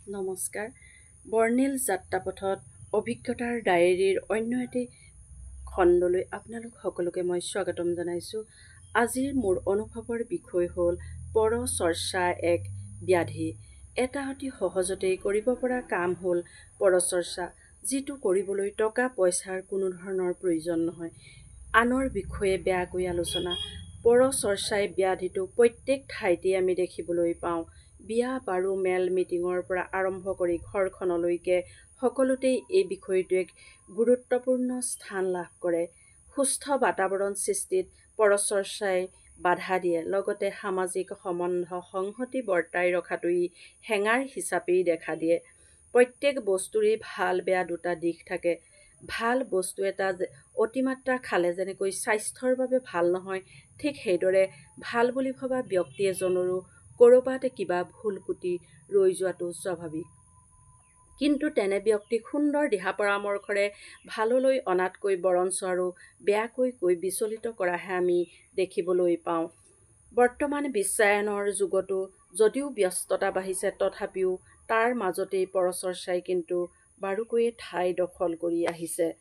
নমস্কাৰ। বৰ্ণিল যাত্ৰাপথত অভিজ্ঞতাৰ ডায়েৰীৰ অন্য এটি খণ্ডলৈ আপোনালোক সকলোকে মই স্বাগতম জনাইছোঁ। আজিৰ মোৰ অনুভৱৰ বিষয় হ'ল পৰচৰ্চা এক ব্যাধি। এটা অতি সহজতেই কৰিব পৰা কাম হ'ল পৰচৰ্চা, যিটো কৰিবলৈ টকা পইচাৰ কোনো ধৰণৰ প্ৰয়োজন নহয়। আনৰ বিষয়ে বেয়াকৈ আলোচনা। পৰচৰ্চাই ব্যাধিটো প্ৰত্যেক ঠাইতে আমি দেখিবলৈ পাওঁ। বিয়া বাৰু মেল মিটিঙৰ পৰা আৰম্ভ কৰি ঘৰখনলৈকে সকলোতেই এই বিষয়টোৱে গুৰুত্বপূৰ্ণ স্থান লাভ কৰে। সুস্থ বাতাবৰণ সৃষ্টিত পৰচৰ্চাই বাধা দিয়ে, লগতে সামাজিক সম্বন্ধ সংহতি বৰ্তাই ৰখাটোই হেঙাৰ হিচাপেই দেখা দিয়ে। প্ৰত্যেক বস্তুৰেই ভাল বেয়া দুটা দিশ থাকে। ভাল বস্তু এটা অতিমাত্ৰা খালে যেনেকৈ স্বাস্থ্যৰ বাবে ভাল নহয়, ঠিক সেইদৰে ভাল বুলি ভবা ব্যক্তি এজনৰো ক'ৰবাত কিবা ভুল কুটি ৰৈ যোৱাটো স্বাভাৱিক। কিন্তু তেনে ব্যক্তিক সুন্দৰ দিহা পৰামৰ্শৰে ভাললৈ অনাতকৈ বৰঞ্চ আৰু বেয়াকৈ কৈ বিচলিত কৰাহে আমি দেখিবলৈ পাওঁ। বৰ্তমান বিশ্বায়নৰ যুগতো যদিও ব্যস্ততা বাঢ়িছে, তথাপিও তাৰ মাজতেই পৰচৰ্চাই কিন্তু বাৰুকৈয়ে ঠাই দখল কৰি আহিছে।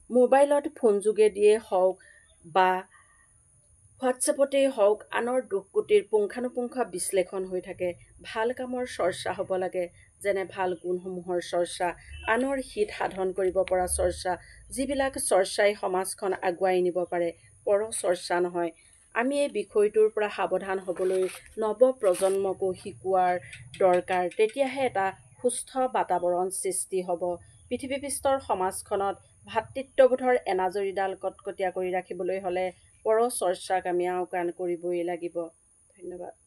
মোবাইলত ফোন যোগেদিয়ে হওক বা হোৱাটছএপতেই হওক, আনৰ দুখ-কুটিৰ পুংখানুপুংখ বিশ্লেষণ হৈ থাকে। ভাল কামৰ চৰ্চা হ'ব লাগে, যেনে ভাল গুণসমূহৰ চৰ্চা, আনৰ হিত সাধন কৰিব পৰা চৰ্চা, যিবিলাক চৰ্চাই সমাজখন আগুৱাই নিব পাৰে, পৰচৰ্চা নহয়। আমি এই বিষয়টোৰ পৰা সাৱধান হ'বলৈ নৱ প্ৰজন্মকো শিকোৱাৰ দৰকাৰ। তেতিয়াহে এটা সুস্থ বাতাবৰণ সৃষ্টি হ'ব। পৃথিৱীপৃষ্ঠৰ সমাজখনত ভাতৃত্ববোধৰ এনাজৰীডাল কটকটীয়া কৰি ৰাখিবলৈ হ'লে পৰচৰ্চাক আমি আওকাণ কৰিবই লাগিব। ধন্যবাদ।